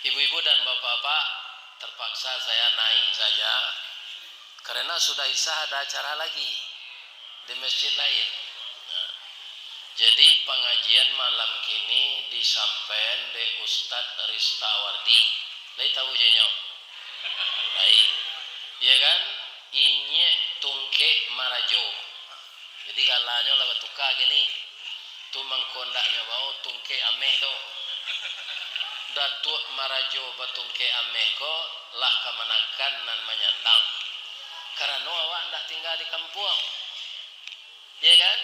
Ibu-ibu dan bapak-bapak, terpaksa saya naik saja karena sudah Isya ada acara lagi di masjid lain. Nah, jadi pengajian malam kini disampaikan de Ustadz Ristawardi. Lai tahu jenyo? Lai. Ya kan? Inye tungke marajo. Jadi kalanya lewat tuka gini, tu mengkondaknya bau tungke ameh do. Datuk marajo batungke ameh ko lah kamanakan nan menyandang. Karena awak nak tinggal di kampung, ya kan?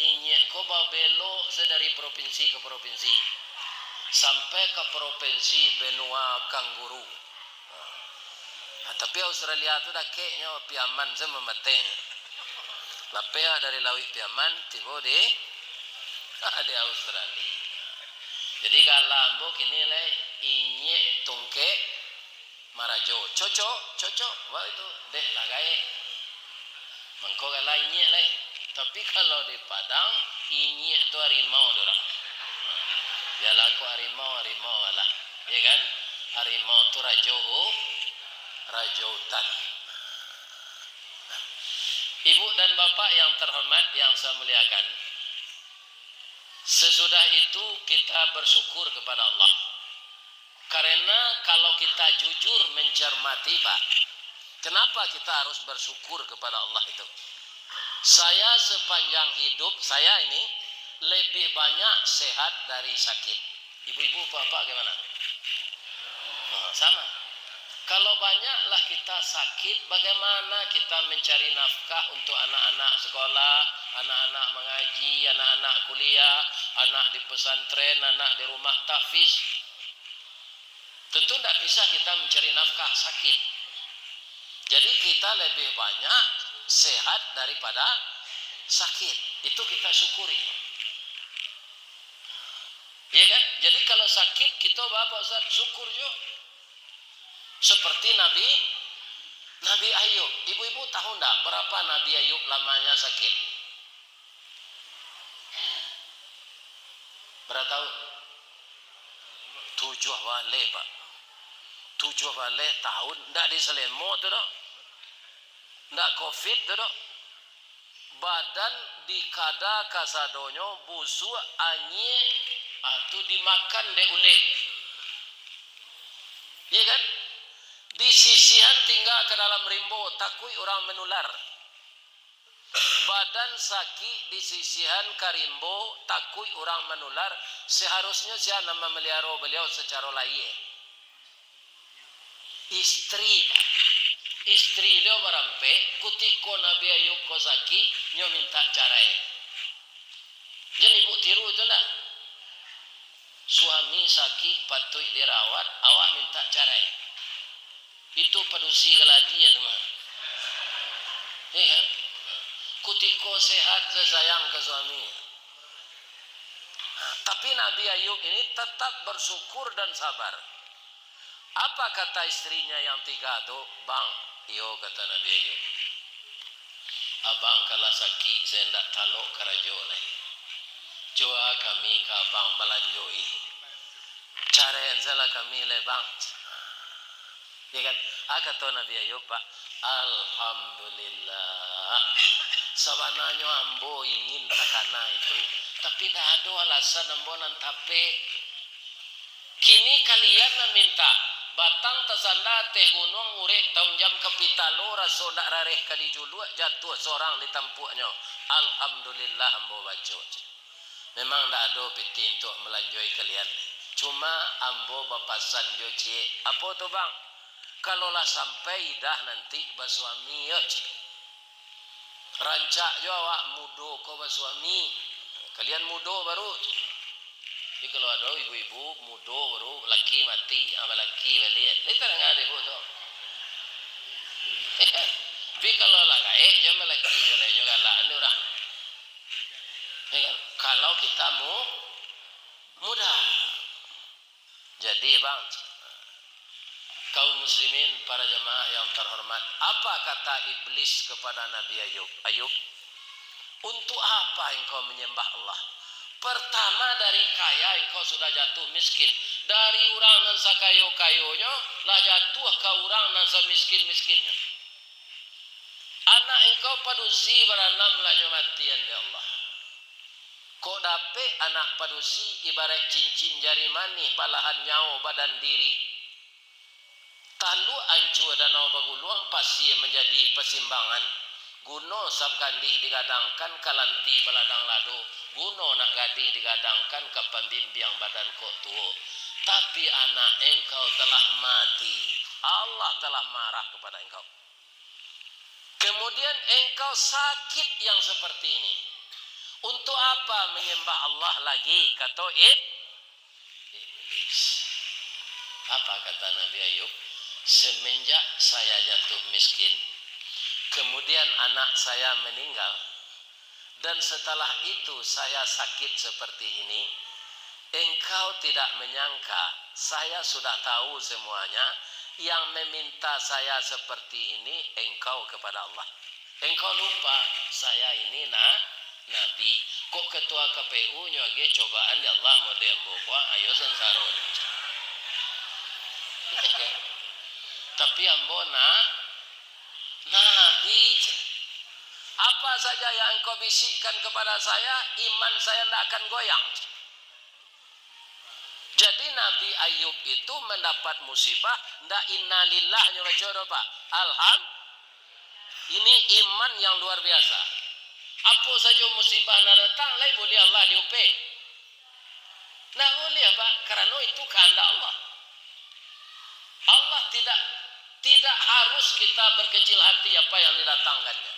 Inye ko babelo sedari provinsi ke provinsi, sampai ke provinsi benua kanguru. Nah, tapi Australia tu dah keknya piaman sama mateng. Lapea dari laut piaman tiba di Australia. Jadi kalau ambo kini le inye tungke marajo cocok wah itu dek lagai mangko kalau inye le. Tapi kalau di Padang inye itu harimau dorang. Biarlah aku harimau lah, ya kan? Harimau tu rajautan. Ibu dan bapak yang terhormat yang saya muliakan, sesudah itu kita bersyukur kepada Allah. Karena kalau kita jujur mencermati Pak, kenapa kita harus bersyukur kepada Allah itu? Saya sepanjang hidup saya ini lebih banyak sehat dari sakit. Ibu-ibu bapak gimana? Oh, sama. Kalau banyaklah kita sakit, bagaimana kita mencari nafkah untuk anak-anak sekolah, anak-anak mengaji, anak-anak kuliah, anak di pesantren, anak di rumah tahfiz? Tentu tidak bisa kita mencari nafkah sakit. Jadi kita lebih banyak sehat daripada sakit. Itu kita syukuri. Iya kan? Jadi kalau sakit kita Bapak Ustaz syukur juga. Seperti Nabi Ayub. Ibu-ibu tahu enggak berapa Nabi Ayub lamanya sakit? Berapa tahun? 7 wale Pak. 7 wale tahun enggak diselemo tu dok. Enggak covid tu dok. Badan dikada kasadonyo busu anye atau dimakan de ule. Iya kan? Di sisihan tinggal ke dalam rimbo, takui orang menular. Badan sakit di sisihan karimbo, takui orang menular. Seharusnya siapa nama melihara beliau secara lain. Istri beliau merampe, kutiko Nabi Ayub ko sakit, nyo minta carai. Jadi ibu tiru itu lah. Suami sakit patut dirawat, awak minta carai. Itu padusi keladi ya teman. Ya kan? Kutiko sehat saya sayang ke suami. Nah, tapi Nabi Ayub ini tetap bersyukur dan sabar. Apa kata istrinya yang 3 tu? Bang, iyo kata Nabi Ayub. Abang kalau sakit saya tidak taluk kerajo leh. Coba kami ke abang belanjoi. Cara yang salah kami le bang. Ya kan? Kata Nabi Ayub Pak, alhamdulillah. Sebenarnya ambo ingin takana itu, tapi tidak ada alasan ambo nantape. Kini kalian minta batang tasanda teh gunung urek tahun jam kapitalo raso dak rareh kadi julu jatuh seorang di tampuknya. Alhamdulillah ambo baca. Memang tidak ada piti untuk melanjoi kalian. Cuma ambo bapasan joci. Apa tu bang? Kalaulah sampai dah nanti basuami ya. Rancak jo awak mudo ko basuami. Kalian mudo baru. Jadi kalau ada ibu-ibu mudo baru laki mati, ama laki balik. Itu enggak ada ibu tu. Tapi kalau lah kayak jam laki jo lah jo kalah anu orang. Kalau kita mudah. Jadi bang, kaum muslimin, para jemaah yang terhormat, apa kata iblis kepada Nabi Ayub? Ayub, untuk apa engkau menyembah Allah? Pertama dari kaya engkau sudah jatuh miskin. Dari orang nan sakayo-kayonya lah jatuh ke orang nan semiskin-miskinnya. Anak engkau padusi beranam lah matian ya Allah. Kok dapat anak padusi ibarat cincin jari manih balahan nyawa badan diri. Talu ancu danau baguluang pasti menjadi persimbangan. Guno sabkandih digadangkan kalanti baladang lado. Guno nak gadih digadangkan ke pembimbing badan kok tuo. Tapi anak engkau telah mati. Allah telah marah kepada engkau. Kemudian engkau sakit yang seperti ini. Untuk apa menyembah Allah lagi? Kata Iblis. Apa kata Nabi Ayub? Semenjak saya jatuh miskin, kemudian anak saya meninggal, dan setelah itu saya sakit seperti ini, engkau tidak menyangka saya sudah tahu semuanya. Yang meminta saya seperti ini engkau kepada Allah. Engkau lupa saya ini Nabi. Kok ketua KPU nyoge cobaan di Allah model bokwa ayo sensaro. Tapi ambona Nabi. Apa saja yang engkau bisikkan kepada saya, iman saya tidak akan goyang. Jadi Nabi Ayub itu mendapat musibah, ndak innalillah nyoba Pak. Ini iman yang luar biasa. Apa saja musibah nak datang, lai boleh Allah diupe. Nak boleh Pak, karena itu kehendak Allah. Allah tidak harus kita berkecil hati apa yang didatangkannya.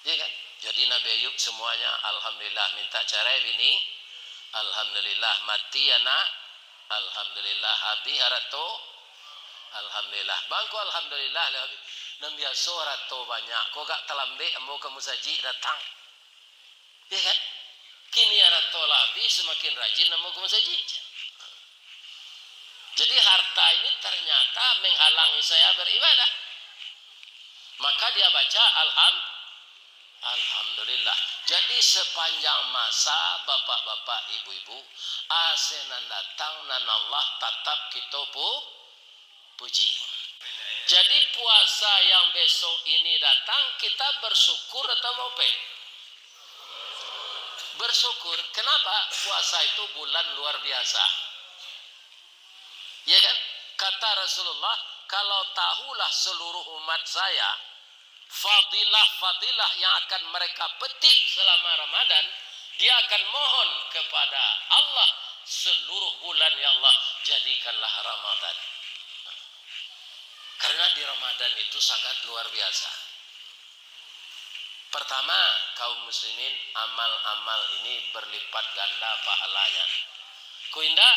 Ya kan? Jadi Nabi Ayub semuanya alhamdulillah minta cerai bini. Alhamdulillah mati anak. Alhamdulillah habis harato. Alhamdulillah. Bangku alhamdulillah. Dan biasa harato banyak. Kau gak terlambat mau ke musaji datang. Ya kan? Kini harato habis semakin rajin mau ke musaji. Jadi harta ini ternyata menghalangi saya beribadah. Maka dia baca Alhamdulillah. Jadi sepanjang masa bapak-bapak ibu-ibu asenan datang dan Allah tetap kita puji. Jadi puasa yang besok ini datang kita bersyukur atau mope? Bersyukur. Kenapa? Puasa itu bulan luar biasa. Ya kan? Kata Rasulullah, kalau tahulah seluruh umat saya fadilah-fadilah yang akan mereka petik selama Ramadan, dia akan mohon kepada Allah seluruh bulan, ya Allah jadikanlah Ramadan. Karena di Ramadan itu sangat luar biasa. Pertama, kaum muslimin, amal-amal ini berlipat ganda pahalanya. Kuinda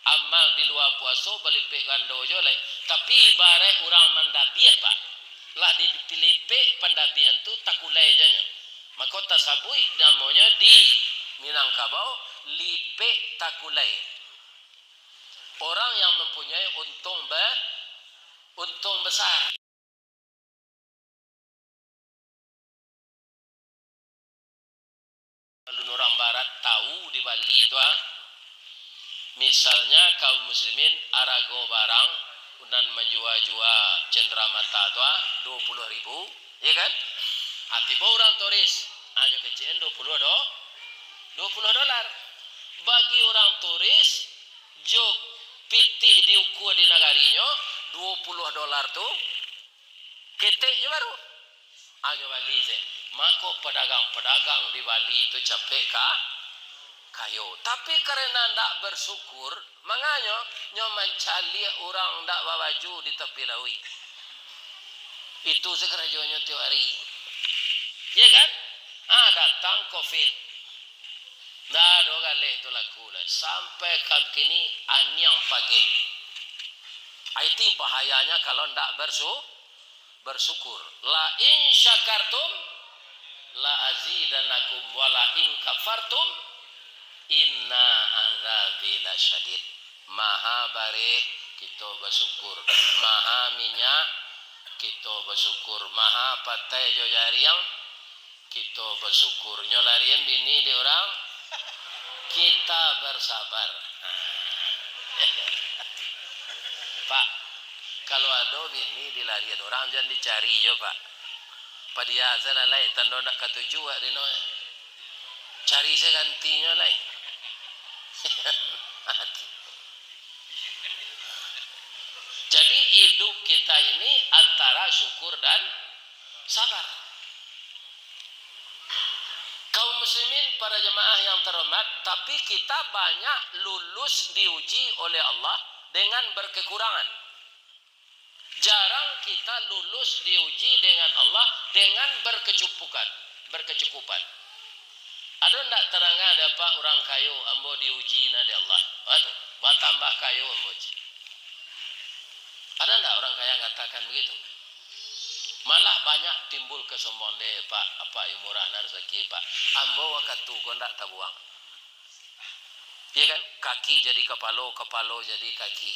amal di luar puasa berlipat ganda jole, tapi ibarat orang mandabiah Pak. Lah dipilih pendabian tu takulai janya. Maka tasabui namanya di Minangkabau lipe takulai. Orang yang mempunyai untung besar. Kalau orang barat tahu di Bali itu, misalnya kaum muslimin arago barang dan menjual cenderamata tu 20.000, ya kan? Atiba orang turis hanya kecil 20 dolar. Bagi orang turis jok pitih diukur di negarinya 20 dolar tu ketek je baru. Hanya Bali se. Maka pedagang-pedagang di Bali itu capek kayo. Tapi karena ndak bersyukur, makanya nyoman cali orang ndak baju di tepi lawi. Itu sekerjanya tiap hari. Ya kan? Datang COVID. Nah, dua kali itu laku lah. Sampai kini anyang pagi. Itu bahayanya kalau ndak bersyukur. La in syakartum la azidannakum wa la in kafartum inna azabi lasyadid. Maha bareh kita bersyukur, maha minyak kita bersyukur, maha patai jo jariang kita bersyukur. Nyolarian bini di orang bersabar. Pak, kalau ada bini dilarian orang jangan dicari jo Pak. Padia sana lain tanda nak katuju di no. Cari segantinya lain. Jadi hidup kita ini antara syukur dan sabar. Kaum muslimin, para jemaah yang terhormat, tapi kita banyak lulus diuji oleh Allah dengan berkekurangan. Jarang kita lulus diuji dengan Allah dengan berkecukupan. Ada ndak terangan ada Pak orang kayu ambo diuji na di Allah. Waduh, tambah kayu ambo. Ada ndak orang kaya ngatakan begitu? Malah banyak timbul kesombongan deh Pak, apa yang murah rezeki Pak. Ambo waktu kau ndak tabuang. Ya kan? Kaki jadi kepala jadi kaki.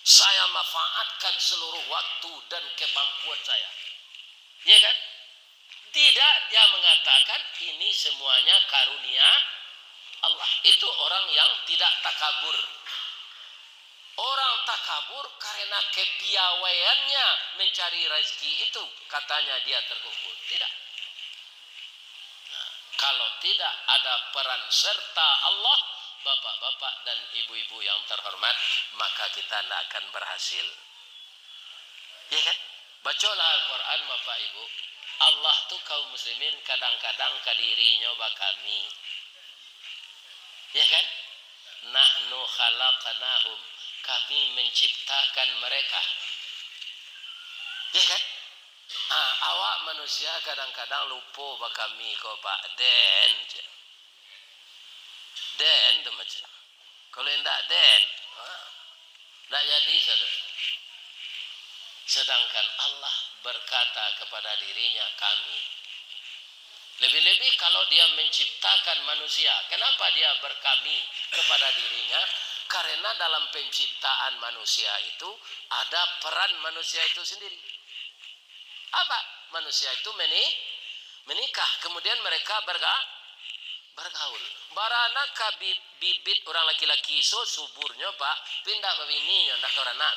Saya manfaatkan seluruh waktu dan kemampuan saya. Ya kan? Tidak, dia mengatakan ini semuanya karunia Allah. Itu orang yang tidak takabur. Orang takabur karena kepiawaiannya mencari rezeki itu katanya dia terkumpul. Tidak. Nah, kalau tidak ada peran serta Allah, bapak-bapak dan ibu-ibu yang terhormat, maka kita tidak akan berhasil. Ya kan? Bacalah Al-Quran Bapak Ibu. Allah tuh kaum muslimin kadang-kadang kadirinya kami. Ya kan? Nahnu khalaqnahum. Kami menciptakan mereka. Ya kan? Awak manusia kadang-kadang lupa kami kau Pak Den. Den tu macam. Kalau tidak Den, tidak jadi saudara. Sedangkan Allah berkata kepada dirinya kami. Lebih-lebih kalau dia menciptakan manusia. Kenapa dia berkami kepada dirinya? Karena dalam penciptaan manusia itu ada peran manusia itu sendiri. Apa? Manusia itu menikah. Kemudian mereka bergaul. Barana bibit orang laki-laki suburnya Pak. Pindah ke bininya. Tidak ke anak.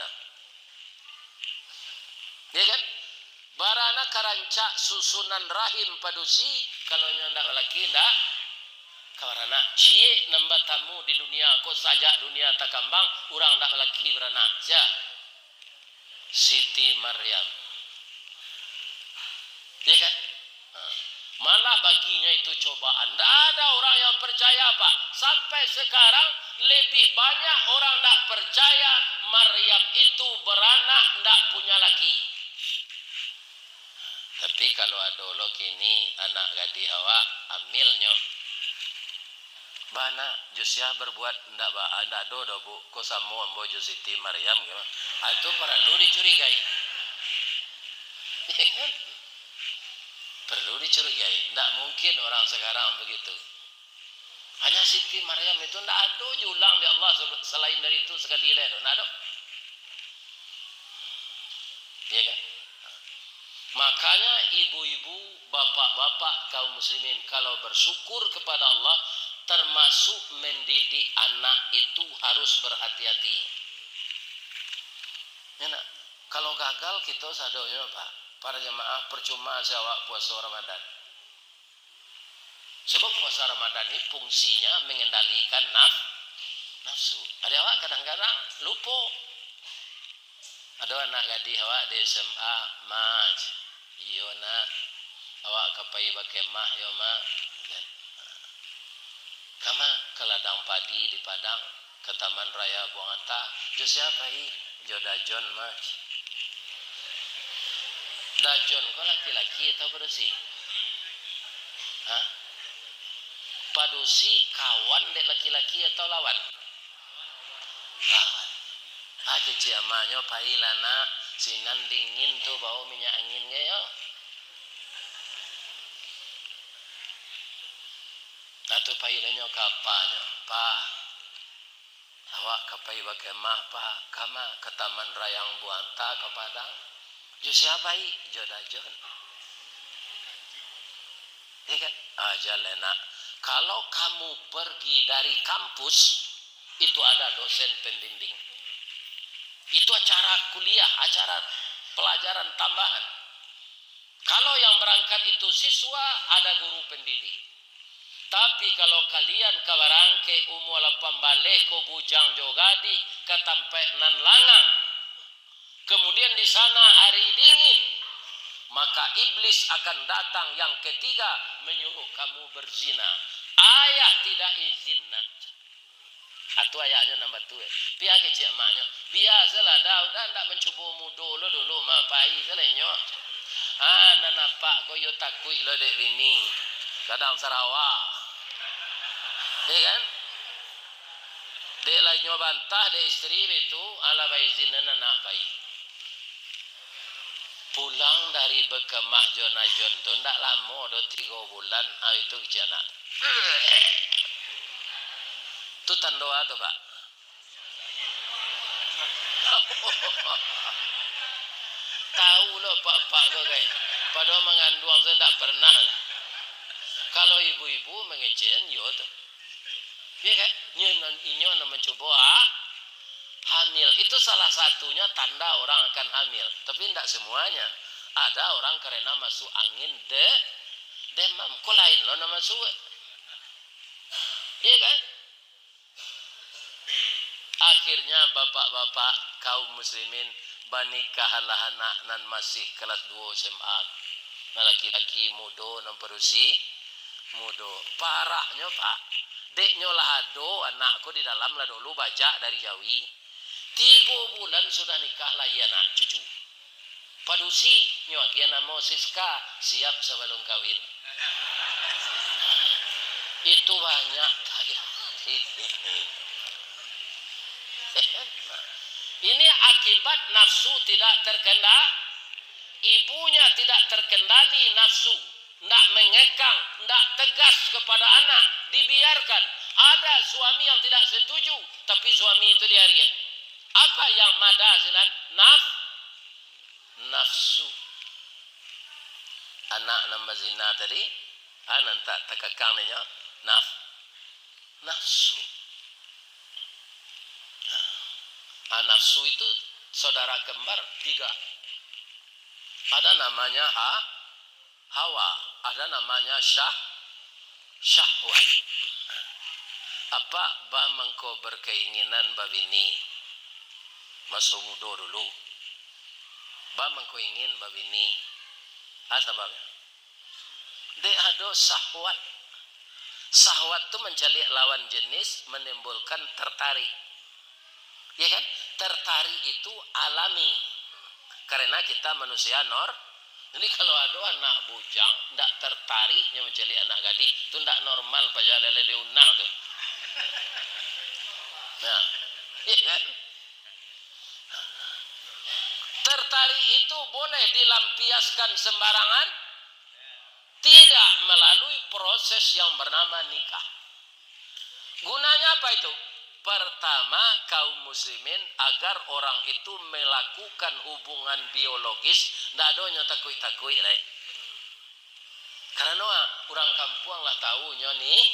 Ya kan? Barana karancak susunan rahim padusi. Kalau ndak laki ndak kawarana. Cie nambah tamu di dunia. Kau saja dunia tak kambang. Orang ndak laki beranak. Ya. Siti Maryam. Ya kan? Malah baginya itu cobaan. Tidak ada orang yang percaya Pak. Sampai sekarang lebih banyak orang tidak percaya Maryam itu beranak tidak punya laki. Tapi kalau ada lo kini anak gadis Hawa amilnya. Bana Josia berbuat ndak do Bu. Ko samo ambo Siti Maryam gimana? Itu perlu dicurigai. Perlu dicurigai. Tidak mungkin orang sekarang begitu. Hanya Siti Maryam itu tidak ada ulang di Allah selain dari itu sekali lain. Tidak ada. Ya kan? Makanya ibu-ibu, bapak-bapak kaum muslimin kalau bersyukur kepada Allah termasuk mendidik anak itu harus berhati-hati. Ya nak, kalau gagal kita sadonya Pak. Para jemaah percuma jawab puasa Ramadan. Sebab puasa Ramadan ini fungsinya mengendalikan nafsu. Ada awak kadang-kadang lupa. Ada anak gadis awak di SMA, Maj. Iyo nak, awak kapai bakemah yo mak. Kama ke ladang padi di Padang, ke Taman Raya Buangata. Jo siapa hi? Jo Dajon Maj. Dajon kau laki-laki atau padusi? Hah? Padusi kawan dek laki-laki atau lawan? Lawan. Cici amanyo pailana sinan dingin tuh bau minyak angin yo. Atau pailanyo kapanya, Pak. Awak kapai bakemah Pak, kama ke Taman Rayang Buanta ke Padang. Jo siapa hi? Jo Dajon. Ya kan? Aja lenak. Kalau kamu pergi dari kampus, itu ada dosen pembimbing. Itu acara kuliah, acara pelajaran tambahan. Kalau yang berangkat itu siswa, ada guru pendidik. Tapi kalau kalian kabarangke umur pambale ko bujang jogadi ketampe nan langang, kemudian di sana hari dingin, maka iblis akan datang yang ketiga menyuruh kamu berzina. Ayah tidak izin nak. Atau ayahnya nambah tua. Pihak kecil maknya. Biasalah dah nak mencuba mudo lo dulu mapai selenya. Nanapak ko yo takui lo dek rini. Kadang Sarawak. Ya kan? Dek lah nyobantah dek istri itu ala baizin anak bayi. Pulang dari bekemah Jonajon tu ndak lama do 3 bulan itu kecil anak. Itu tandoa tu Pak. Tahu loh Pak kau guys. Padahal mengandung saya tidak pernah. Kalau ibu-ibu mengecen yo tu. Iya kan? Inyo mencoba hamil. Itu salah satunya tanda orang akan hamil. Tapi tidak semuanya. Ada orang karena masuk angin demam. Kok lain loh nama masuk? Iya kan? Akhirnya bapak-bapak kaum muslimin banikahlah anak nan masih kelas 2 SMA. Nah laki-laki mudo nan perusi mudo. Parahnya Pak, deknya lah ado anakku di dalam lah dulu bajak dari Jawi. 3 bulan sudah nikah lah ya anak cucu. Padusi nyo dia nama Siska siap sebelum kawin. Itu banyak. Ini akibat nafsu tidak terkendali. Ibunya tidak terkendali nafsu, tidak mengekang, tidak tegas kepada anak, dibiarkan. Ada suami yang tidak setuju, tapi suami itu diarian. Apa yang mada sinan? Nafsu. Anak nama zina tadi, nanti terkekang ninya nafsu. Nafsu itu saudara kembar 3. Ada namanya hawa, ada namanya syahwat. Apa mengko berkeinginan babini masuk mudo dulu. Mengko ingin babini. Sebabnya? Dia ada syahwat. Syahwat itu mencari lawan jenis menimbulkan tertarik. Ya kan? Tertarik itu alami. Karena kita manusia Jadi kalau ada anak bujang tidak tertariknya mencari anak gadis, itu tidak normal pada lele diunang tu. Nah, ya kan? Tertarik itu boleh dilampiaskan sembarangan, tidak melalui proses yang bernama nikah. Gunanya apa itu? Pertama, kaum muslimin agar orang itu melakukan hubungan biologis, tidak ada takui-takui. Karena orang kampung lah tahu nih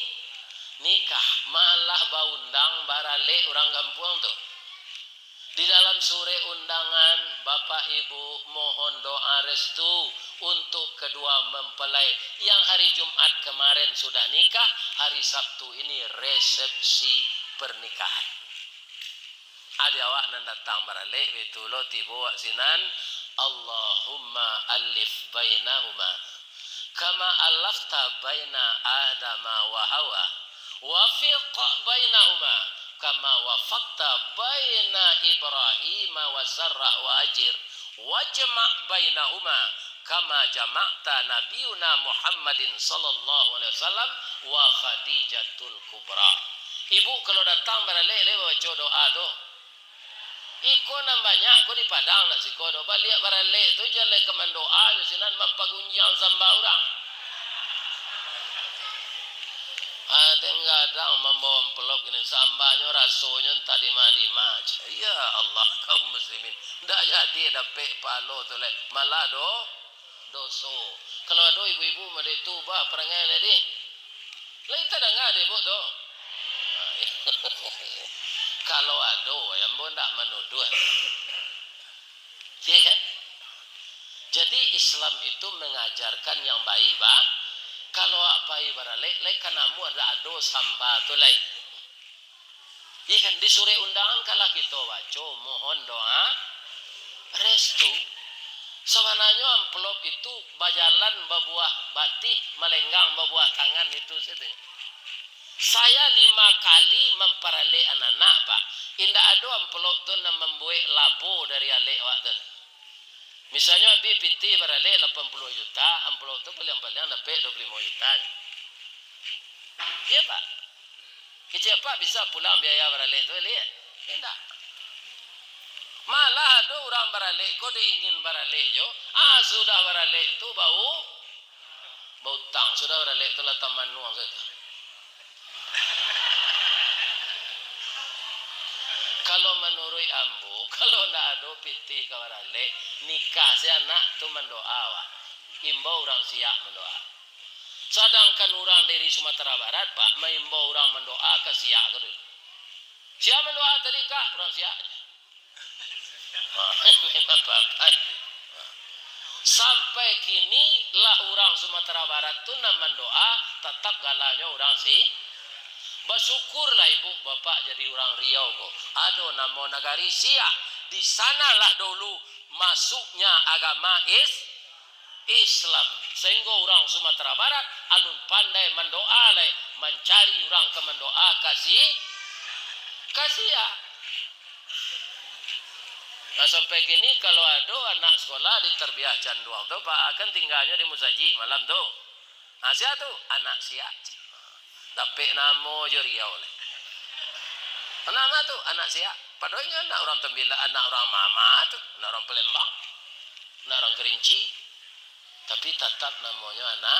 nikah malah baundang barale orang kampung tuh. Di dalam suri undangan, Bapak Ibu mohon doa restu untuk kedua mempelai yang hari Jumat kemarin sudah nikah, hari Sabtu ini resepsi pernikahan. Ada awak nan datang barale itu lo tibo wak sinan Allahumma alif bainahuma kama alafta baina Adama wa Hawa wafiq bainahuma kama wafaqta baina Ibrahim wa Sarah wa Ajir wajma' bainahuma kama jama'ta nabiyuna Muhammadin sallallahu alaihi wasallam wa Khadijatul Kubra. Ibu kalau datang barale bawa doa tu. Iko nambahnya aku di Padang nak siko do balik barale tu jale kemandoa sinan mampagunjang samba orang. Kadang membawa pelok ini sambanya rasonya tadi mari mac. Ya Allah kaum muslimin. Ndak jadi dapat palo tu lek malah doso. Kalau ada ibu-ibu made tubah perangai tadi. Lain tak dengar dia bu tu. Kalau ada yang pun tak menuduh. Ya kan? Jadi Islam itu mengajarkan yang baik bah. Kalau apa ibarale, lek kanamu ada ado samba tu lek. Ya kan disuruh undangan kalau kita baca mohon doa restu. Sebenarnya amplop itu bajalan berbuah batih melenggang berbuah tangan itu saja. Saya 5 kali memperoleh anak-anak pak. Indah ada amplop tu nak membuat labo dari alek waktu. Misalnya BPT beralek 80 juta, amplop tu paling-paling dapat 25 juta. Ya pak. Kecil pak bisa pulang biaya beralek tu lihat. Tidak. Malah ada orang beralek, kau ingin beralek jo. Sudah beralek tu bau tang. Sudah beralek tu lah taman nuang saja. Kalau menurut ambo, kalau nak ada piti ke beralek, nikah si anak tu mendoa wak. Imbau orang siap mendoa. Sedangkan orang dari Sumatera Barat pak, mengimbau orang mendoa ke siap ke dulu. Siap mendoa tadi kak, orang siap aja. Sampai kini lah orang Sumatera Barat tu nak mendoa tetap galanya orang bersyukurlah ibu bapak jadi orang Riau kok. Ada nama negari Siak. Di sanalah dulu masuknya agama Islam. Sehingga orang Sumatera Barat alun pandai mendoa leh, mencari orang ke mendoa kasih. Nah sampai kini kalau ada anak sekolah di Terbiah Canduang tu pak akan tinggalnya di Musaji malam tu. Siapa tu? Anak Siak. Tapi nama je Riau leh. Nama tu anak Siak. Padahalnya anak orang Tembila, anak orang Mama tu, anak orang Palembang, anak orang Kerinci. Tapi tetap namanya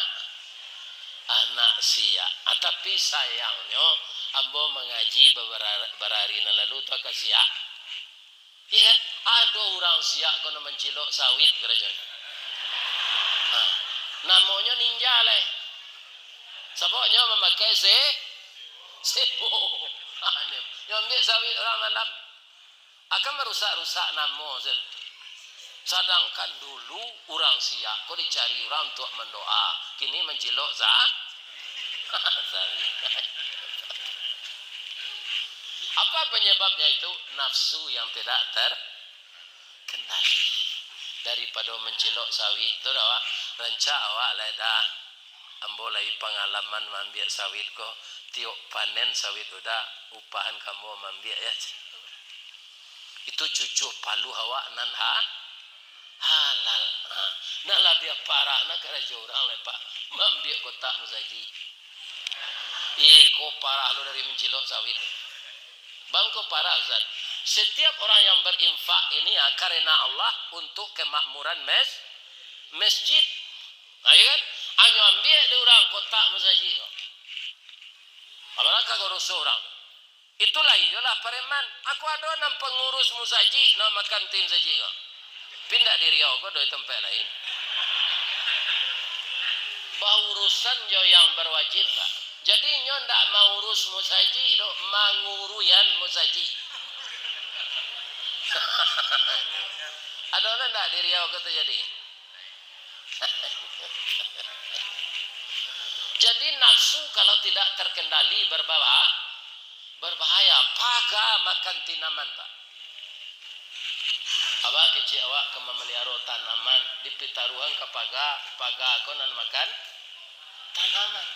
anak Siak. Tapi sayangnya ambo mengaji beberapa hari lalu tu ke Siak. Ya kan? Ada orang Siak kena mencilok sawit kerajaan. Namanya ninja leh. Sebabnya memakai sebo. Yang ambil sawit orang malam akan merusak-rusak nama. Sedangkan dulu orang Siak kau dicari orang untuk mendoa. Kini mencilok sawit. Apa penyebabnya itu? Nafsu yang tidak terkendali. Daripada mencilok sawit tu dah rencak awak lah dah. Ambo lagi pengalaman mengambil sawit ko. Tiok panen sawit udah upahan kamu mengambil ya. Itu cucu palu awak nan halal. Nah lah dia parah nak kerja orang lepak mengambil kotak musaji. Ko parah lu dari mencilok sawit. Bang ko parah Ustaz. Setiap orang yang berinfak ini ya karena Allah untuk kemakmuran masjid. Ya kan? Hanya ambil di orang kotak musaji. Apalagi kau rusuh orang. Itulah iyalah pareman. Aku ada enam pengurus musaji nama kantin saji. Pindah di Riau kau dari tempat lain. Baurusan jo yang berwajib kah? Jadi nyo ndak mau urus musaji do manguruyan musaji. Ada orang ndak di Riau kata jadi. Jadi nafsu kalau tidak terkendali berbahaya. Paga makan tanaman pak. Awak kecil awak ke memelihara tanaman di pitaruhan ke paga kau nan makan tanaman.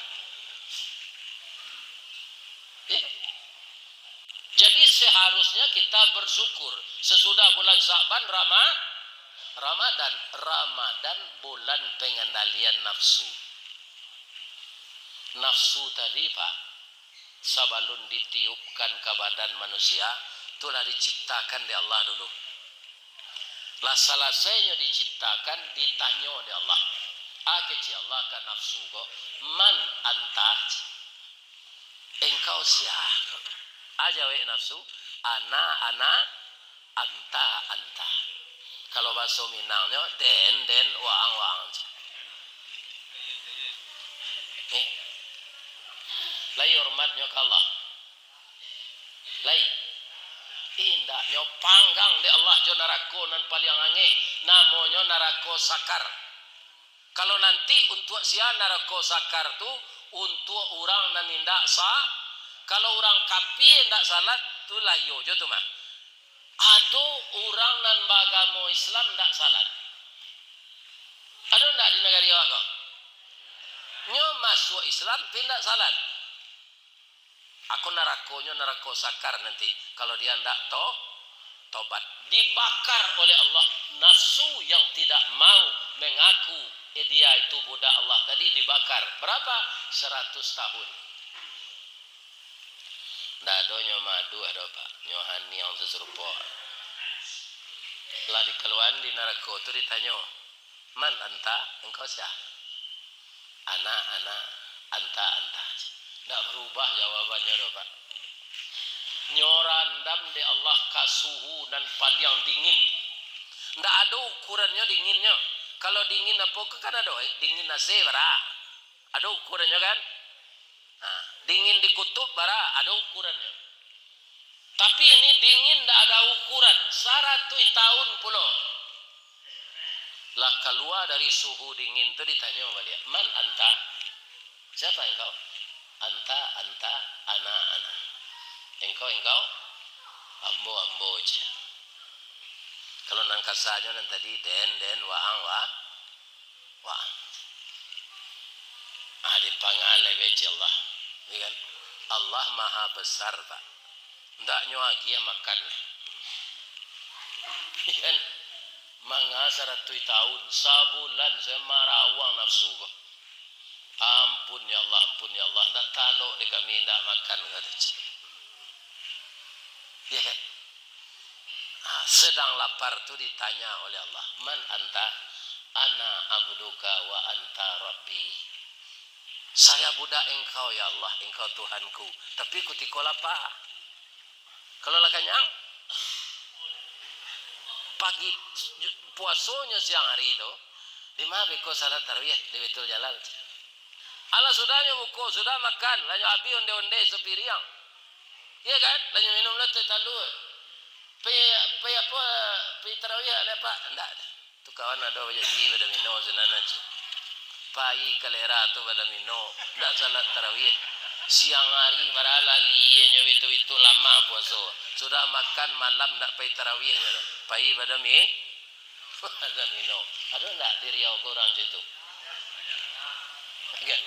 Jadi seharusnya kita bersyukur sesudah bulan Sa'ban Ramadan bulan pengendalian nafsu. Nafsu tadi pak sebelum ditiupkan ke badan manusia itulah diciptakan di Allah dulu. Lah selesainya diciptakan ditanya di Allah. Kecil Allah kan nafsu kok man anta engkau siapa? Aja nafsu ana anta. Kalau bahasa Minangnya den waang. lai hormatnya ke Allah. Lai indah nyo panggang de Allah jo narako nan paling ange namanya narako sakar. Kalau nanti untuk sia narako sakar tu untuk orang nan indak sah. Kalau orang kafir indak salat tu layo jo tu mah. Ado orang nan bagamo Islam ndak salat. Ada ndak di negara awak kau? Nyo masuk Islam tidak salat. Aku nerako sakar nanti kalau dia ndak tobat. Dibakar oleh Allah nafsu yang tidak mau mengaku dia itu budak Allah tadi dibakar. Berapa? 100 tahun. Ndak ada nyo madu ada Pak. Nyo hani yang seserupa. Lah dikeluaran di neraka tu ditanya, "Man anta?" Engkau siapa? Ana, anta. Tak berubah jawabannya doh Pak. Nyorandam de Allah kasuhu dan paling dingin. Ndak ada ukurannya dinginnya. Kalau dingin apa kan ada dingin nasi bara. Ada ukurannya kan? Nah, dingin di kutub bara ada ukurannya. Tapi ini dingin ndak ada ukuran. 100 tahun pula. Lah keluar dari suhu dingin tu ditanya balik, "Man anta?" Siapa engkau? Anta, ana. Engkau, ambo je. Kalau nang kasanya nan tadi den, waang. Dipangal lagi Allah. Ini kan? Allah maha besar Pak. Ndak nyuagi makan. Kan? Manga 100 tahun, sabulan saya marawang nafsu kok. Ampun ya Allah, ndak taluk di kami ndak makan kata. Ya kan? Sedang lapar tu ditanya oleh Allah, "Man anta?" "Ana abduka wa anta rabbi." Saya budak engkau ya Allah, engkau Tuhanku. Tapi ketika lapar. Kalau lah kenyang, pagi puasanya siang hari itu, di mana beko salat tarawih di Baitul Jalal. Allah sudahnya buku, sudah makan, lanjut abi onde-onde sepiriang. Iya kan? Lanjut minum lah talu. Pi tarawih ada Pak? Enggak ada. Tu kawan ada janji pada minum senana. Pai kalera tu pada minum. Enggak salat tarawih. Siang hari barala liye itu lama puasa. Sudah makan malam enggak pai tarawih. Pai pada pada minum. Ada enggak di Riau Quran situ? Kan?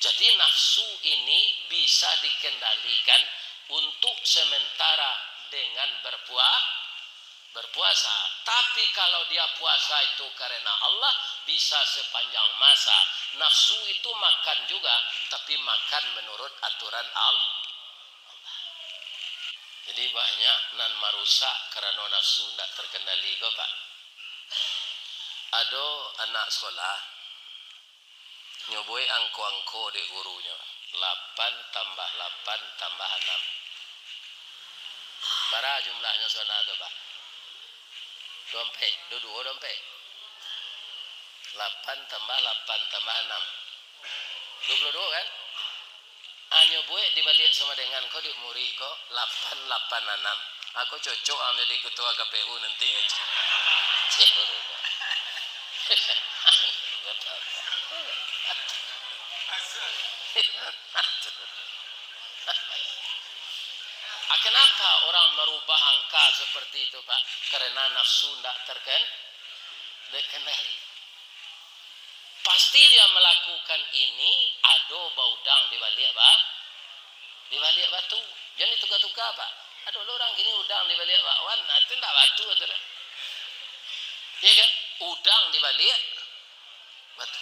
Jadi nafsu ini bisa dikendalikan untuk sementara dengan berpuasa. Tapi kalau dia puasa itu karena Allah, bisa sepanjang masa. Nafsu itu makan juga, tapi makan menurut aturan Allah. Jadi banyak nan marusak karena nafsu tidak terkendali kok Pak. Ada anak sekolah nyoboi angko-angko di gurunya. 8 tambah 8 tambah 6. Berapa jumlahnya sana tu Pak? Dompet, dua dompet. 8 tambah 8 tambah 6. 22 kan? Hanya buat dibalik sama dengan kau di muri kau 886. Aku cocok jadi ketua KPU nanti aja. Kenapa orang merubah angka seperti itu Pak? Karena nafsu tidak terkendali. Pasti dia melakukan ini ada baudang di balik batu. Jangan ditukar-tukar Pak. Ada orang gini udang di balik bakwan, itu tidak batu itu. Ya kan? Udang di balik batu.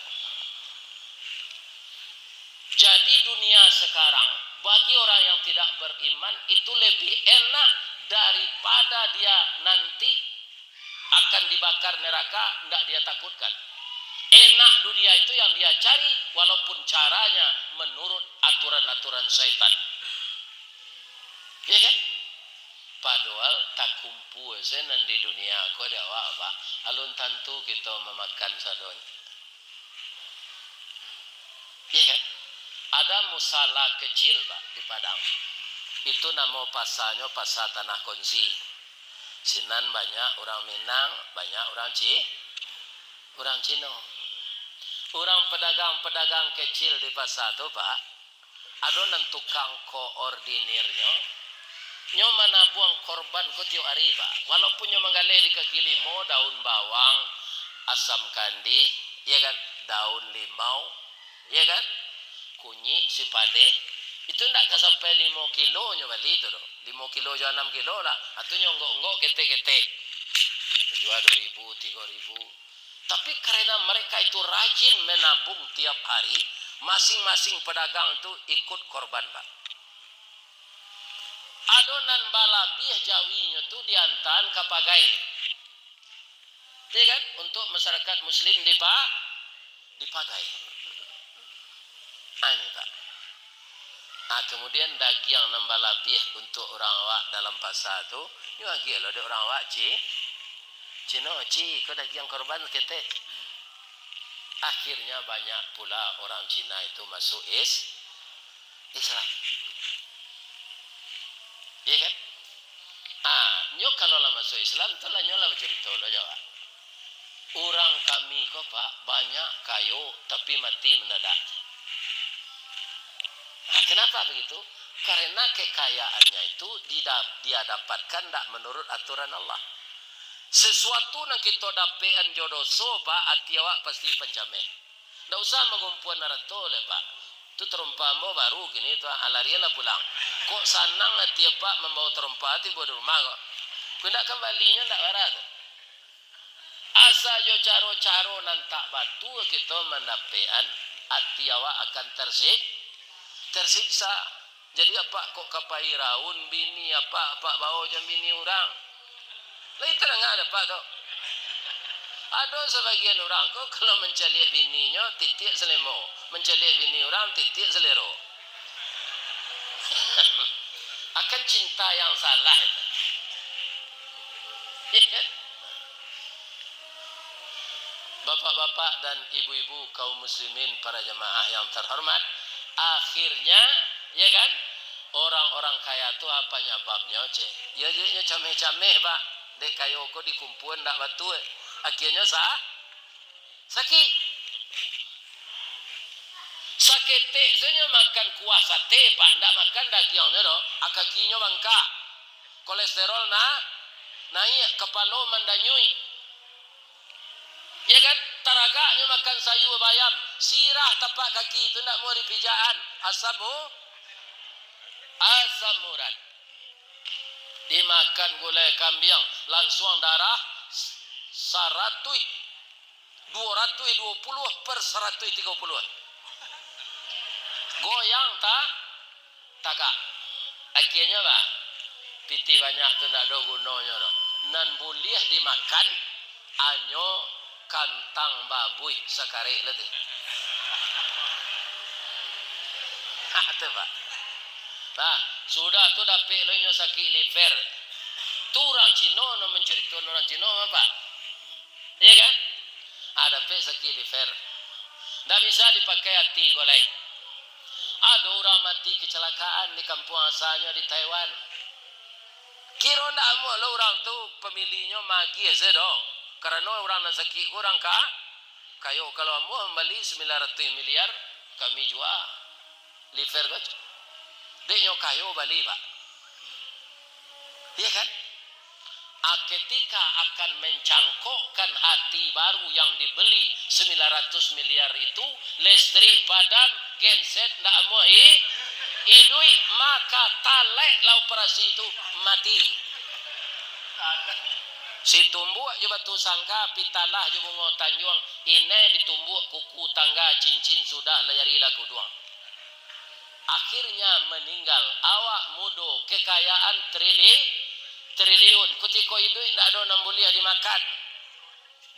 Jadi dunia sekarang bagi orang yang tidak beriman itu lebih enak daripada dia nanti akan dibakar neraka, tidak dia takutkan. Enak dunia itu yang dia cari walaupun caranya menurut aturan-aturan syaitan. Ya kan? Padahal tak kumpul senan di dunia aku ada apa? Alun tentu kita memakan sadon. Ya kan? Ada musala kecil Pak di Padang. Itu nama pasarnya pasar Tanah Kongsi. Sinan banyak orang Minang, banyak orang Cina. Orang pedagang-pedagang kecil di pasar itu Pak, ada nan tukang koordinirnya, nyo mana buang korban ko tiap hari Pak. Walaupun nyo menggalih di kaki limo, daun bawang, asam kandi, ya kan, daun limau, ya kan, kunyit, sipade, itu ndak sampai 5 kilo nyo beli itu doh. 5 kilo jo 6 kilo lah. Atau nyo enggak ketek-ketek. Jual 2.000, 3.000. Tapi karena mereka itu rajin menabung tiap hari, masing-masing pedagang itu ikut korban Pak. Adonan balabiah jawinya itu diantan ke pagai. Ya kan? Untuk masyarakat muslim dipakai. Ini Pak. Nah, kemudian daging nambah labih untuk orang awak dalam pasar tu, ni lagi lo ada orang awak Cina, kau daging korban ketek. Akhirnya banyak pula orang Cina itu masuk Islam. Ya kan? Nyo kalau lah masuk Islam, tu lah nyo lah bercerita lo jawab. Orang kami kau Pak banyak kayu tapi mati mendadak. Kenapa begitu? Karena kekayaannya itu dia dapatkan tak menurut aturan Allah. Sesuatu yang kita dapetan jodoh Pak, hati awak pasti pencameh. Tak usah mengumpuan narato le Pak. Itu terumpama baru gini tu alarialah pulang. Kok sanang hati Pak membawa terumpa hati buat rumah kok. Kundak kembalinya tak barat. Asa jo caro-caro nantak batu kita mendapetan hati awak akan tersiksa. Jadi apa kok kapai raun bini apa bawa jam bini orang. Lain terang ada Pak tu. Ada sebagian orang kok kalau menceliak bininya titik selemo, menceliak bini orang titik selero. Akan cinta yang salah itu. Bapak-bapak dan ibu-ibu kaum muslimin para jemaah yang terhormat, akhirnya ya kan orang-orang kaya tu apa nyebabnya ya dia cameh-cameh Pak dek kayo ko dikumpuan ndak batu akhirnya sakit senya makan kuah sate Pak ndak makan dagingnya doh akakinya bangka kolesterol naik kepala mandanyui ya kan taraganya makan sayur bayam sirah tapak kaki itu ndak mau dipijaan asam urat dimakan gulai kambing langsung darah 220 per 130 goyang takak akhirnya Pak piti banyak tu ndak ada gunanya nan boleh dimakan anyo kantang babuy sakarik lah tu tu Pak. Nah, sudah tu dapat lo nyo sakit liver. Tu orang Cina no menceritakan orang Cina apa? Iya kan? Ada pe sakit liver. Tak bisa dipakai hati golai. Ada orang mati kecelakaan di kampung asalnya di Taiwan. Kira ndak mau lo orang tu pemilihnya magi sedo. Karena orang yang sakit kurang kayo kalau mau membeli 900 miliar kami jual liver kan. Deknya kayo bali Pak. Iya kan? Ketika akan mencangkokkan hati baru yang dibeli 900 miliar itu, listrik padam, genset ndak mau idui, maka talek la operasi itu mati. Si tumbuk je batu sangka pitalah je bunga tanjuang ini ditumbuk kuku tangga cincin sudah layari laku duang. Akhirnya meninggal awak mudo kekayaan triliun kutiko hidup nak ada 6 buliah dimakan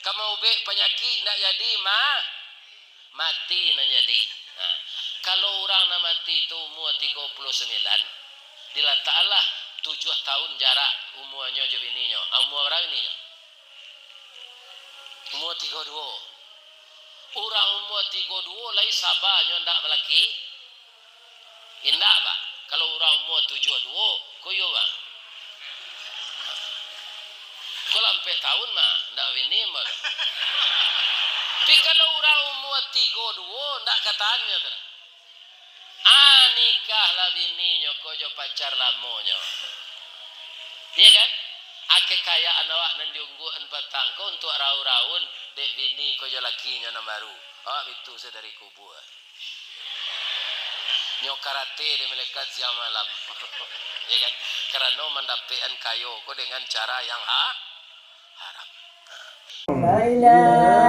kamu ubek penyakit nak jadi mati nak jadi kalau orang nak mati itu umur 39 diletaklah 7 tahun jarak umurnya je bininya umur berapa bininya umur 32 Orang umur 32 lai sabarnya ndak belaki. Indah pak. Kalau orang umur 72 koyo pak. Kalau sampai tahun mah ndak wini mah. Tapi kalau orang umur 32 ndak katanya tu. Nikah lah bininya kojo pacar lamonyo. Iya kan? Ake kayaan awak nan diungguan patangko untuk rau-raun dek bini kojo lakinya na baru. Itu sedari kubur. Nyo karate di melekat siang malam. Ya kan? Karena mendapekan kayo ko dengan cara yang haram. La ilaha